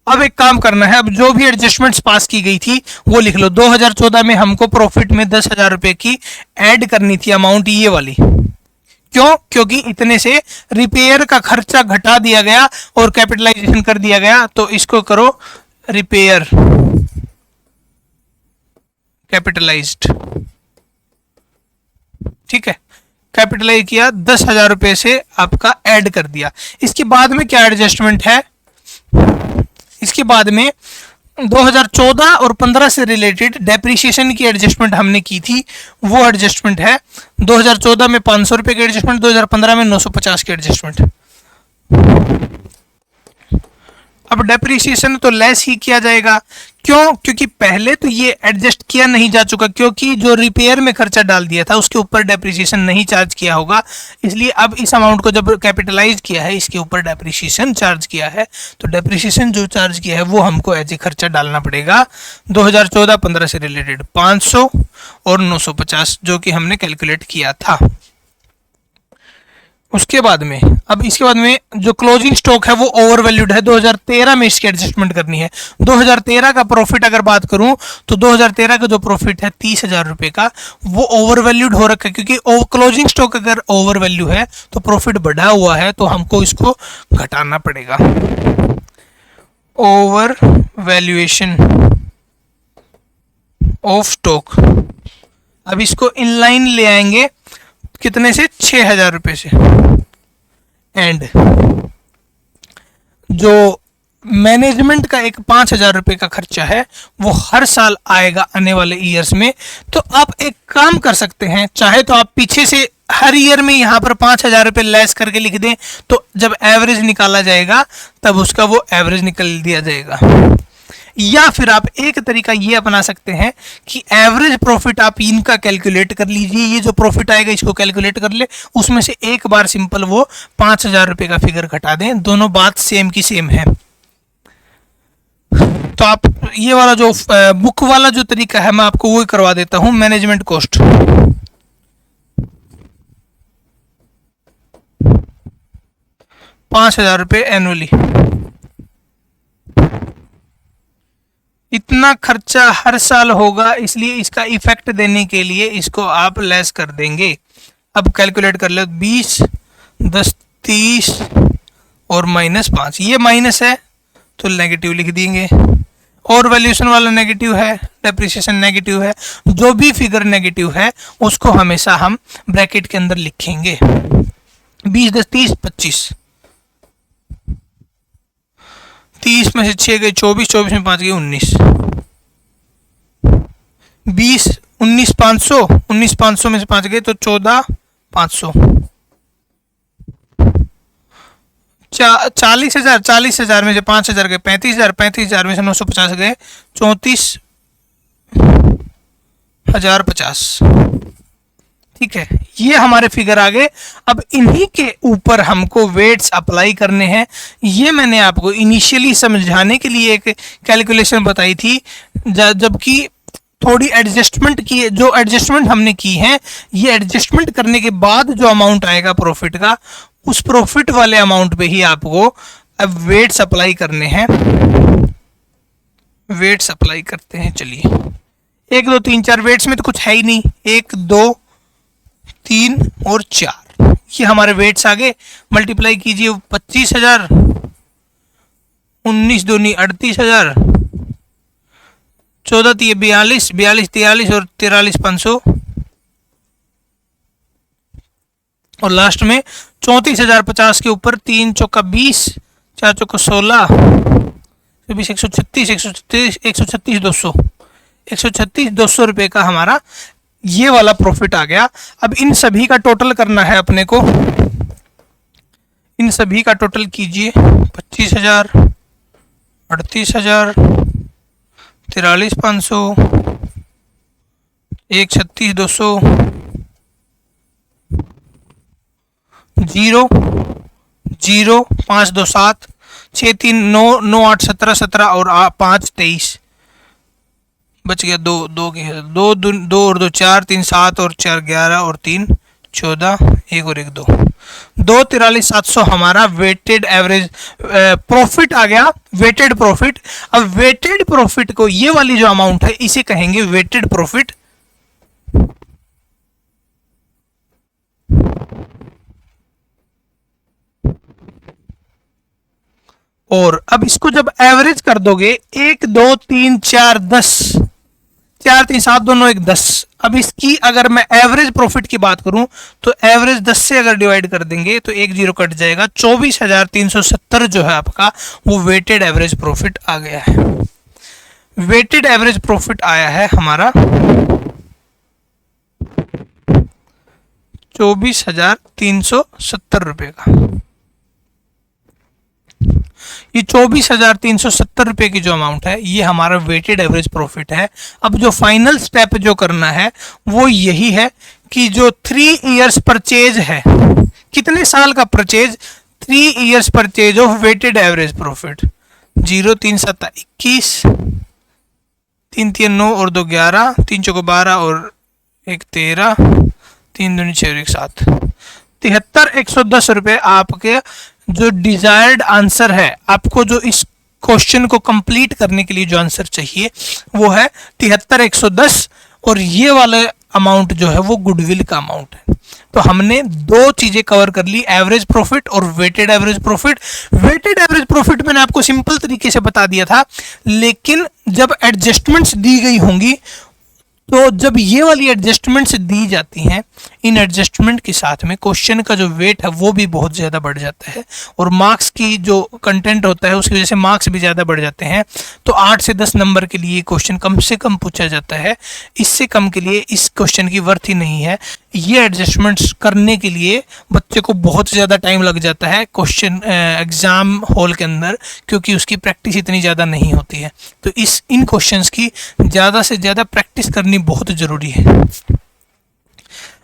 अब एक काम करना है, अब जो भी एडजस्टमेंट्स पास की गई थी वो लिख लो। 2014 में हमको प्रॉफिट में 10,000 रुपए की ऐड करनी थी अमाउंट, ये वाली। क्यों? क्योंकि इतने से रिपेयर का खर्चा घटा दिया गया और कैपिटलाइजेशन कर दिया गया। तो इसको करो रिपेयर कैपिटलाइज्ड, ठीक है। कैपिटलाइज किया, 10,000 रुपए से आपका ऐड कर दिया। इसके बाद में क्या एडजस्टमेंट है? इसके बाद में 2014 और 15 से रिलेटेड डेप्रिसिएशन की एडजस्टमेंट हमने की थी, वो एडजस्टमेंट है। 2014 में 500 रुपए की एडजस्टमेंट, 2015 में 950 की एडजस्टमेंट। अब डेप्रिसिएशन तो लेस ही किया जाएगा। क्यों? क्योंकि पहले तो ये एडजस्ट किया नहीं जा चुका, क्योंकि जो रिपेयर में खर्चा डाल दिया था उसके ऊपर डेप्रिसिएशन नहीं चार्ज किया होगा। इसलिए अब इस अमाउंट को जब कैपिटलाइज किया है, इसके ऊपर डेप्रिसिएशन चार्ज किया है। तो डेप्रिसिएशन जो चार्ज किया है वो हमको एज ए खर्चा डालना पड़ेगा। 2014-15 से रिलेटेड 500 और 950 जो कि हमने कैलकुलेट किया था। उसके बाद में, अब इसके बाद में जो क्लोजिंग स्टॉक है वो ओवर वैल्यूड है। 2013 में इसकी एडजस्टमेंट करनी है। 2013 का प्रॉफिट अगर बात करूं तो 2013 का जो प्रॉफिट है 30,000 रुपए का, वो ओवर वैल्यूड हो रखा है। क्योंकि क्लोजिंग स्टॉक अगर ओवर वैल्यू है तो प्रॉफिट बढ़ा हुआ है, तो हमको इसको घटाना पड़ेगा। Over valuation of stock. अब इसको इनलाइन ले आएंगे, कितने से? 6,000 रुपए से। एंड जो मैनेजमेंट का एक 5,000 रुपए का खर्चा है वो हर साल आएगा आने वाले ईयर्स में। तो आप एक काम कर सकते हैं, चाहे तो आप पीछे से हर ईयर में यहाँ पर 5,000 रुपए लेस करके लिख दें, तो जब एवरेज निकाला जाएगा तब उसका वो एवरेज निकल दिया जाएगा। या फिर आप एक तरीका ये अपना सकते हैं कि एवरेज प्रॉफिट आप इनका कैलकुलेट कर लीजिए। ये जो प्रॉफिट आएगा इसको कैलकुलेट कर ले, उसमें से एक बार सिंपल वो 5,000 रुपए का फिगर घटा दें। दोनों बात सेम की सेम है। तो आप ये वाला जो बुक वाला जो तरीका है मैं आपको वो करवा देता हूं। मैनेजमेंट कॉस्ट 5,000 रुपए एनुअली, इतना खर्चा हर साल होगा, इसलिए इसका इफेक्ट देने के लिए इसको आप लेस कर देंगे। अब कैलकुलेट कर लो, 20, 10, 30 और -5। ये माइनस है तो नेगेटिव लिख देंगे, और वैल्यूएशन वाला नेगेटिव है, डेप्रिसिएशन नेगेटिव है। जो भी फिगर नेगेटिव है उसको हमेशा हम ब्रैकेट के अंदर लिखेंगे। 20, 10, 30, 25, 30 में से 6 गए 24, 24 में 5 गए 19, 20, 19, 500, 19, 500 में से 5 गए तो 14, 500, 40,000, 40,000 में से 5,000 गए 35,000, 35,000 में से 950 गए 34,050। ठीक है, ये हमारे फिगर आ गए। अब इन्हीं के ऊपर हमको वेट्स अप्लाई करने हैं। ये मैंने आपको इनिशियली समझाने के लिए एक कैलकुलेशन बताई थी, जबकि थोड़ी एडजस्टमेंट की, जो एडजस्टमेंट हमने की है, ये एडजस्टमेंट करने के बाद जो अमाउंट आएगा प्रॉफिट का, उस प्रॉफिट वाले अमाउंट पे ही आपको अब वेट्स अप्लाई करने हैं। वेट्स अप्लाई करते हैं। चलिए 1 2 3 4 वेट्स में तो कुछ है ही नहीं, 1 2 3 और 4 ये हमारे वेट्स आ गए। मल्टीप्लाई कीजिए 25,000, 19 दूनी 38,000, 14 तीय 42, 42 43 और 43 500 और लास्ट में 34,050 के ऊपर 3 चौका 20, 4 चौका 16, 20 136 136 136 200 136 200 रुपये का हमारा ये वाला प्रॉफिट आ गया। अब इन सभी का टोटल करना है अपने को, इन सभी का टोटल कीजिए 25,000, 38,000, 43 500, 136 200, 0 0 5 2 7 6 3 9 9 8 17 17 और 5 23 बच गया, 2 2 के 2 2 और 2 4 3 7 और 4 11 और 3 14 1 और 1 2 2 43 700 हमारा वेटेड एवरेज प्रॉफिट आ गया, वेटेड प्रॉफिट। अब वेटेड प्रॉफिट को, ये वाली जो अमाउंट है इसे कहेंगे वेटेड प्रॉफिट। और अब इसको जब एवरेज कर दोगे 1 2 3 4 10, 4 3 7 2 9 1 10। अब इसकी अगर मैं एवरेज प्रॉफिट की बात करूं तो एवरेज 10 से अगर डिवाइड कर देंगे तो 1 0 कट जाएगा, 24,370 जो है आपका वो वेटेड एवरेज प्रॉफिट आ गया है। वेटेड एवरेज प्रॉफिट आया है हमारा 24,370 रुपये का। ये 24,370 रुपये की जो अमाउंट है ये हमारा वेटेड एवरेज प्रॉफिट है। अब जो फाइनल स्टेप जो करना है वो यही है कि जो 3 इयर्स परचेज है, कितने साल का purchase, 3 years purchase of weighted average profit. 0 3 7 21, 3 3 9 और 2 11, 3 चौको 12 और 1 13, 3 दूनी 6 और 1 7, 73,110 रुपये आपके जो डिजायर्ड आंसर है। आपको जो इस क्वेश्चन को कंप्लीट करने के लिए जो आंसर चाहिए वो है 73,110 और ये वाले अमाउंट जो है वो गुडविल का अमाउंट है। तो हमने दो चीजें कवर कर ली, एवरेज प्रॉफिट और weighted average profit. Weighted average profit मैंने आपको सिंपल तरीके से बता दिया था, लेकिन जब एडजस्टमेंट्स दी गई होंगी तो जब ये वाली एडजस्टमेंट्स दी जाती हैं, इन एडजस्टमेंट के साथ में क्वेश्चन का जो वेट है वो भी बहुत ज़्यादा बढ़ जाता है और मार्क्स की जो कंटेंट होता है उसकी वजह से मार्क्स भी ज़्यादा बढ़ जाते हैं। तो 8 से 10 नंबर के लिए क्वेश्चन कम से कम पूछा जाता है, इससे कम के लिए इस क्वेश्चन की वर्थ ही नहीं है। ये एडजस्टमेंट्स करने के लिए बच्चे को बहुत ज़्यादा टाइम लग जाता है क्वेश्चन एग्ज़ाम हॉल के अंदर, क्योंकि उसकी प्रैक्टिस इतनी ज़्यादा नहीं होती है। तो इन क्वेश्चंस की ज़्यादा से ज़्यादा प्रैक्टिस करनी बहुत ज़रूरी है।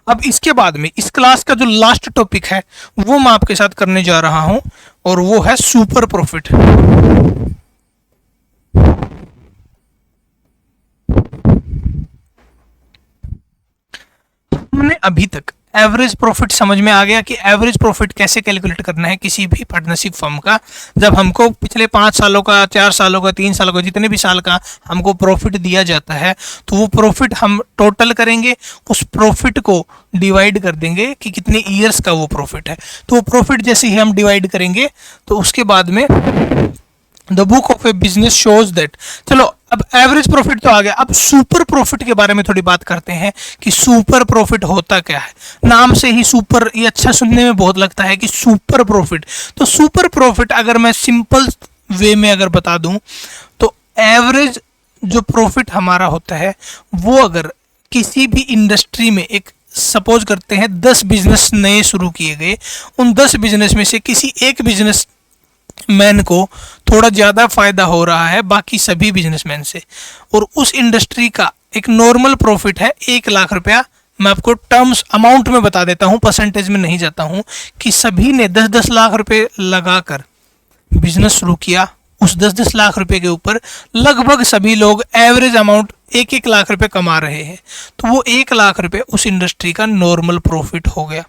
अब इसके बाद में इस क्लास का जो लास्ट टॉपिक है वो मैं आपके साथ करने जा रहा हूं और वो है सुपर प्रॉफिट। हमने अभी तक एवरेज प्रॉफिट समझ में आ गया कि एवरेज प्रॉफिट कैसे कैलकुलेट करना है किसी भी पार्टनरशिप फर्म का। जब हमको पिछले 5 सालों का, 4 सालों का, 3 सालों का, जितने भी साल का हमको प्रॉफिट दिया जाता है तो वो प्रॉफिट हम टोटल करेंगे, उस प्रॉफिट को डिवाइड कर देंगे कि कितने ईयर्स का वो प्रॉफिट है। तो वो प्रॉफिट जैसे ही हम डिवाइड करेंगे तो उसके बाद में the book of A business shows that. चलो अब एवरेज प्रॉफिट तो आ गया, अब सुपर प्रॉफिट के बारे में थोड़ी बात करते हैं कि सुपर प्रॉफिट होता क्या है। नाम से ही सुपर, ये अच्छा सुनने में बहुत लगता है कि सुपर प्रॉफिट। तो सुपर प्रॉफिट अगर मैं सिंपल वे में अगर बता दूं तो एवरेज जो प्रॉफिट हमारा होता है वो अगर किसी भी इंडस्ट्री में, एक सपोज करते हैं 10 बिजनेस नए शुरू किए गए, उन 10 बिजनेस में से किसी एक बिजनेस मैन को थोड़ा ज़्यादा फायदा हो रहा है बाकी सभी बिजनेसमैन से, और उस इंडस्ट्री का एक नॉर्मल प्रॉफिट है 1 लाख रुपया। मैं आपको टर्म्स अमाउंट में बता देता हूँ, परसेंटेज में नहीं जाता हूँ, कि सभी ने 10-10 लाख रुपए लगाकर बिजनेस शुरू किया। उस 10-10 लाख रुपए के ऊपर लगभग सभी लोग एवरेज अमाउंट 1-1 लाख रुपए कमा रहे हैं। तो वो 1 लाख रुपए उस इंडस्ट्री का नॉर्मल प्रॉफिट हो गया।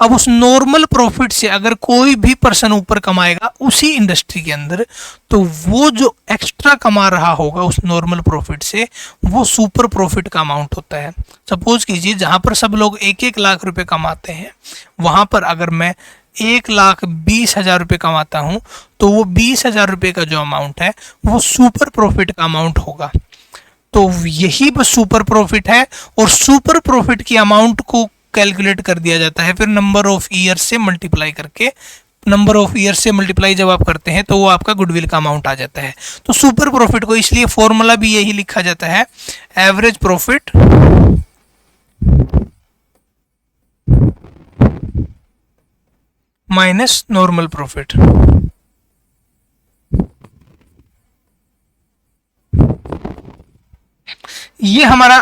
अब उस नॉर्मल प्रॉफिट से अगर कोई भी पर्सन ऊपर कमाएगा उसी इंडस्ट्री के अंदर, तो वो जो एक्स्ट्रा कमा रहा होगा उस नॉर्मल प्रॉफिट से, वो सुपर प्रॉफिट का अमाउंट होता है। सपोज कीजिए जहां पर सब लोग 1-1 लाख रुपए कमाते हैं, वहां पर अगर मैं 1,20,000 रुपये कमाता हूं, तो वो 20,000 रुपये का जो अमाउंट है वो सुपर प्रॉफिट का अमाउंट होगा। तो यही बस सुपर प्रॉफिट है, और सुपर प्रॉफिट की अमाउंट को कैलकुलेट कर दिया जाता है फिर नंबर ऑफ ईयर से मल्टीप्लाई करके। नंबर ऑफ ईयर से मल्टीप्लाई जब आप करते हैं तो वो आपका गुडविल का अमाउंट आ जाता है। तो सुपर प्रॉफिट को इसलिए फॉर्मूला भी यही लिखा जाता है, average profit minus normal profit. ये हमारा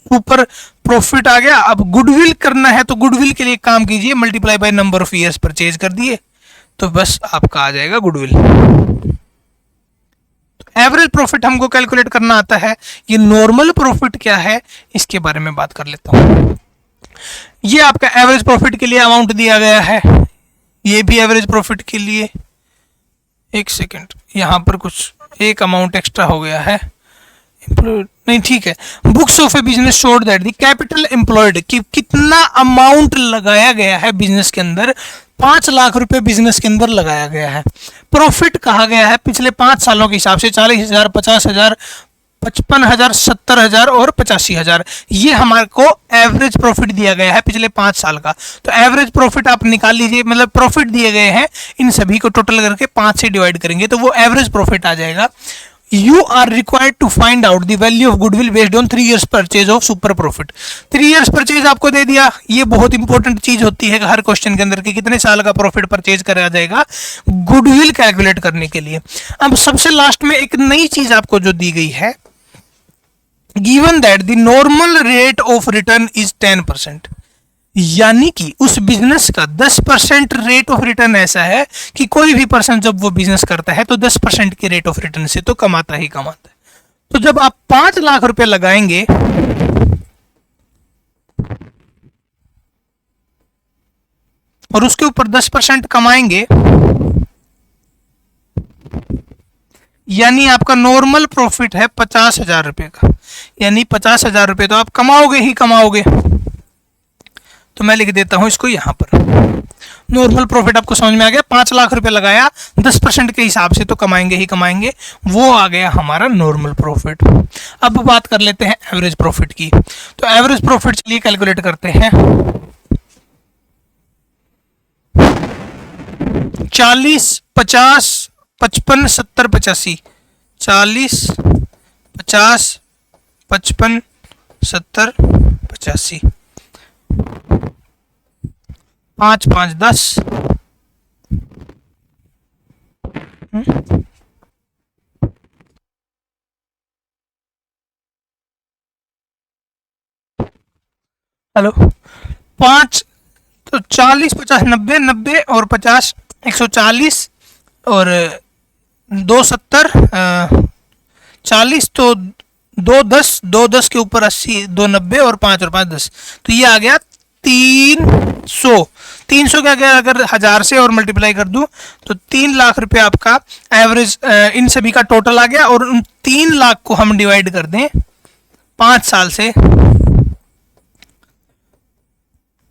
सुपर प्रॉफिट आ गया। अब गुडविल करना है तो गुडविल के लिए काम कीजिए, multiply by number of years purchase कर दिए तो बस आपका आ जाएगा गुडविल। एवरेज प्रॉफिट हमको कैलकुलेट करना आता है। ये नॉर्मल प्रॉफिट क्या है इसके बारे में बात कर लेता हूं। ये आपका एवरेज प्रॉफिट के लिए अमाउंट दिया गया है, ये भी एवरेज प्रॉफिट के लिए। एक सेकेंड, यहां पर कुछ एक अमाउंट एक्स्ट्रा हो गया है, नहीं ठीक है। Books of A business showed that the capital employed, कि कितना अमाउंट लगाया गया है बिजनेस के अंदर, 5 लाख रुपए बिजनेस के अंदर लगाया गया है। प्रॉफिट कहा गया है पिछले 5 सालों के हिसाब से 40,000, 50,000, 55,000, 70,000 और 85,000। ये हमारे को एवरेज प्रॉफिट दिया गया है पिछले 5 साल का। तो एवरेज प्रॉफिट आप निकाल लीजिए, मतलब प्रॉफिट दिए गए हैं, इन सभी को टोटल करके 5 से डिवाइड करेंगे तो वो एवरेज प्रॉफिट आ जाएगा। You are required to find out the value of goodwill based on 3 years purchase of super profit। 3 years purchase आपको दे दिया, ये बहुत इंपॉर्टेंट चीज होती है हर क्वेश्चन के अंदर कि कितने साल का प्रॉफिट परचेज करा जाएगा गुडविल कैलकुलेट करने के लिए। अब सबसे लास्ट में एक नई चीज आपको जो दी गई है, given that the normal rate of return is 10%, यानी कि उस बिजनेस का 10% रेट ऑफ रिटर्न ऐसा है कि कोई भी पर्सन जब वो बिजनेस करता है तो 10% के रेट ऑफ रिटर्न से तो कमाता ही कमाता है। तो जब आप 5 लाख रुपए लगाएंगे और उसके ऊपर 10% कमाएंगे, यानी आपका नॉर्मल प्रॉफिट है 50,000 रुपए का, यानी 50,000 रुपए तो आप कमाओगे ही कमाओगे। तो मैं लिख देता हूं इसको यहां पर। नॉर्मल प्रॉफिट आपको समझ में आ गया, 5 लाख रुपए लगाया, 10% के हिसाब से तो कमाएंगे ही कमाएंगे, वो आ गया हमारा नॉर्मल प्रॉफिट। अब बात कर लेते हैं एवरेज प्रॉफिट की। तो एवरेज प्रॉफिट चलिए कैलकुलेट करते हैं। 40, 50, 55, 70, 85, 40, 50, 55, 70, 85, 5, 5, 10, हेलो 5, तो 40, 50, 90, 90 और 50, 140 और 2, 70, 40, तो 2, 10, 2, 10 के ऊपर 80, 2, 90 और 5 और 5, 10, तो ये आ गया 300। 300 क्या गया, अगर 1000 से और मल्टीप्लाई कर दूं तो 3 लाख रुपए आपका एवरेज इन सभी का टोटल आ गया। और उन 3 लाख को हम डिवाइड कर दें 5 साल से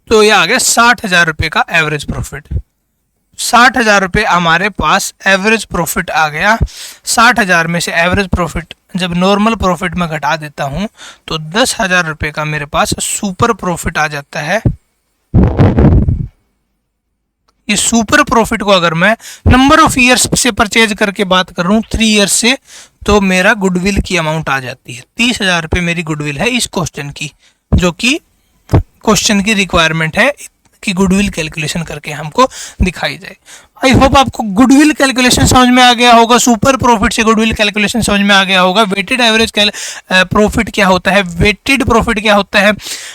तो ये आ गया 60,000 रुपए का एवरेज प्रॉफिट। 60,000 रुपए हमारे पास एवरेज प्रॉफिट आ गया। 60,000 में से एवरेज प्रॉफिट जब नॉर्मल प्रॉफिट में घटा देता हूं तो 10,000 रुपए का मेरे पास सुपर प्रॉफिट आ जाता है। ये सुपर प्रॉफिट को अगर मैं नंबर ऑफ ईयर्स से परचेज करके बात कर रहा हूं 3 ईयर्स से, तो मेरा गुडविल की अमाउंट आ जाती है 30,000 रुपए मेरी गुडविल है इस क्वेश्चन की, जो कि क्वेश्चन की रिक्वायरमेंट है कि गुडविल कैलकुलेशन करके हमको दिखाई जाए। आई होप आपको गुडविल कैलकुलेशन समझ में आ गया होगा, सुपर प्रॉफिट से गुडविल कैलकुलेशन समझ में आ गया होगा, वेटेड एवरेज प्रॉफिट क्या होता है, वेटेड प्रॉफिट क्या होता है,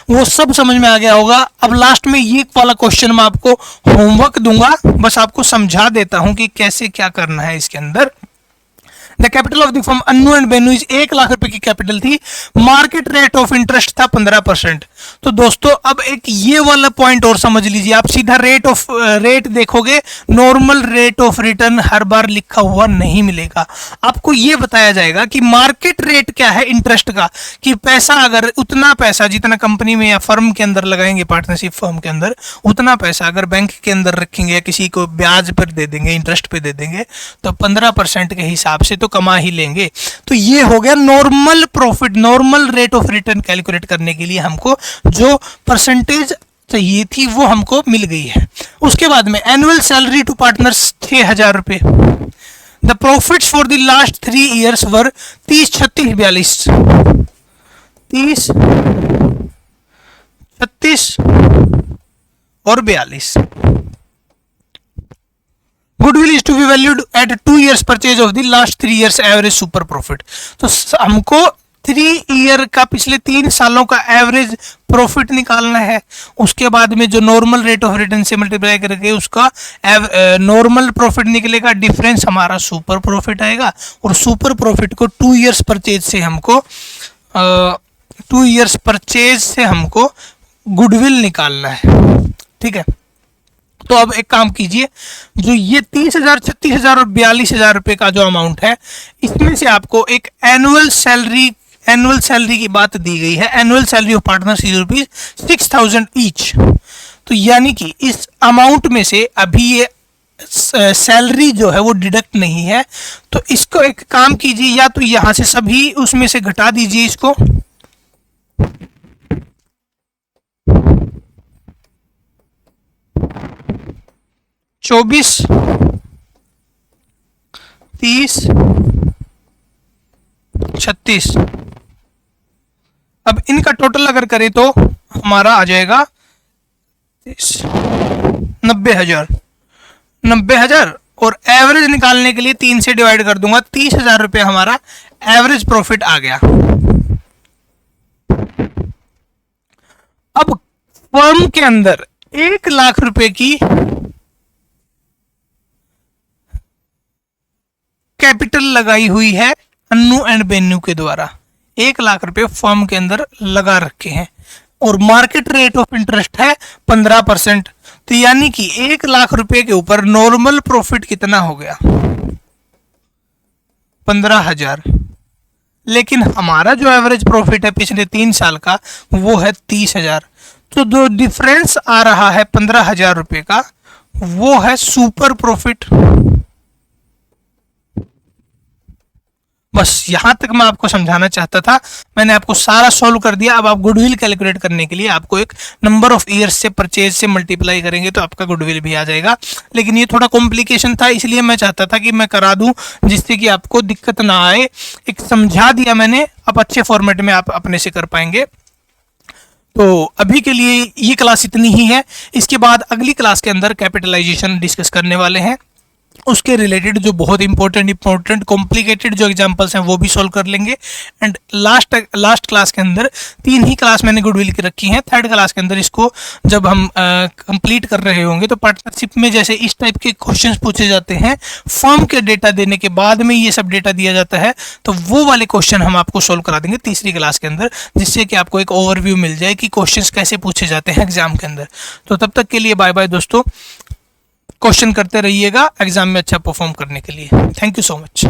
वो सब समझ में आ गया होगा। अब लास्ट में ये वाला क्वेश्चन मैं आपको होमवर्क दूंगा, बस आपको समझा देता हूं कि कैसे क्या करना है इसके अंदर। The capital of the firm Annu and Benu is 1 lakh रुपए की कैपिटल थी, मार्केट रेट ऑफ इंटरेस्ट था 15%। तो दोस्तों अब एक ये वाला पॉइंट और समझ लीजिए, आप सीधा रेट देखोगे, नॉर्मल रेट ऑफ रिटर्न हर बार लिखा हुआ नहीं मिलेगा। आपको ये बताया जाएगा कि मार्केट रेट क्या है इंटरेस्ट का, कि पैसा अगर उतना पैसा जितना कंपनी में या फर्म के अंदर लगाएंगे, पार्टनरशिप फर्म के अंदर, उतना पैसा अगर बैंक के अंदर रखेंगे या किसी को ब्याज पर दे देंगे, इंटरेस्ट पे दे देंगे, तो 15% के हिसाब से तो कमा ही लेंगे। तो ये हो गया normal profit. Normal rate of return calculate करने के लिए हमको जो परसेंटेज चाहिए थी वो हमको मिल गई है। उसके बाद में एनुअल सैलरी टू पार्टनर्स 6000 रुपए। The profits for the last 3 years were 30, 36, 42, 30, 36 और 42। Goodwill is to be valued at 2 years purchase of the last 3 years average super profit. तो हमको 3 ईयर का, पिछले 3 सालों का एवरेज प्रॉफिट निकालना है। उसके बाद में जो नॉर्मल रेट ऑफ रिटर्न से मल्टीप्लाई करके उसका नॉर्मल प्रॉफिट निकलेगा, डिफरेंस हमारा सुपर प्रॉफिट आएगा। और सुपर प्रॉफिट को 2 years परचेज से हमको 2 years परचेज से हमको गुडविल निकालना है। ठीक है, तो अब एक काम कीजिए, जो ये 30,000, 36,000 और 42,000 रुपए का जो अमाउंट है, इसमें से आपको एक एनुअल सैलरी की बात दी गई है। Annual salary of partners is rupees 6,000 each. तो यानी कि इस अमाउंट में से अभी ये सैलरी जो है वो डिडक्ट नहीं है। तो इसको एक काम कीजिए, या तो यहां से सभी उसमें से घटा दीजिए इसको, चौबीस, 30, 36। अब इनका टोटल अगर करें तो हमारा आ जाएगा 90,000 और एवरेज निकालने के लिए 3 से डिवाइड कर दूंगा, 30,000 रुपये हमारा एवरेज प्रॉफिट आ गया। अब फर्म के अंदर 1 लाख रुपए की कैपिटल लगाई हुई है अन्नू एंड बेन्नू के द्वारा। 1 लाख रुपए फर्म के अंदर लगा रखे हैं और मार्केट रेट ऑफ इंटरेस्ट है 15%। तो यानी कि 1 लाख रुपए के ऊपर नॉर्मल प्रॉफिट कितना हो गया, 15,000। लेकिन हमारा जो एवरेज प्रॉफिट है पिछले 3 साल का वो है 30,000। तो जो डिफरेंस आ रहा है 15,000 रुपए का, वो है सुपर प्रॉफिट। बस यहां तक मैं आपको समझाना चाहता था, मैंने आपको सारा सॉल्व कर दिया। अब आप गुडविल कैलकुलेट करने के लिए आपको एक नंबर ऑफ ईयर्स से परचेज से मल्टीप्लाई करेंगे तो आपका गुडविल भी आ जाएगा। लेकिन ये थोड़ा कॉम्प्लिकेशन था, इसलिए मैं चाहता था कि मैं करा दूं जिससे कि आपको दिक्कत ना आए। एक समझा दिया मैंने, अब अच्छे फॉर्मेट में आप अपने से कर पाएंगे। तो अभी के लिए ये क्लास इतनी ही है। इसके बाद अगली क्लास के अंदर कैपिटलाइजेशन डिस्कस करने वाले हैं, उसके रिलेटेड जो बहुत इंपॉर्टेंट कॉम्प्लिकेटेड जो एग्जांपल्स हैं वो भी सॉल्व कर लेंगे। एंड लास्ट क्लास के अंदर 3 ही क्लास मैंने गुडविल की रखी हैं। 3rd क्लास के अंदर इसको जब हम कंप्लीट कर रहे होंगे तो पार्टनरशिप में जैसे इस टाइप के क्वेश्चंस पूछे जाते हैं, फर्म के डेटा देने के बाद में ये सब डेटा दिया जाता है, तो वो वाले क्वेश्चन हम आपको सॉल्व करा देंगे 3री क्लास के अंदर, जिससे कि आपको एक ओवरव्यू मिल जाए कि क्वेश्चंस कैसे पूछे जाते हैं एग्जाम के अंदर। तो तब तक के लिए बाय बाय दोस्तों, क्वेश्चन करते रहिएगा एग्जाम में अच्छा परफॉर्म करने के लिए। Thank you so much.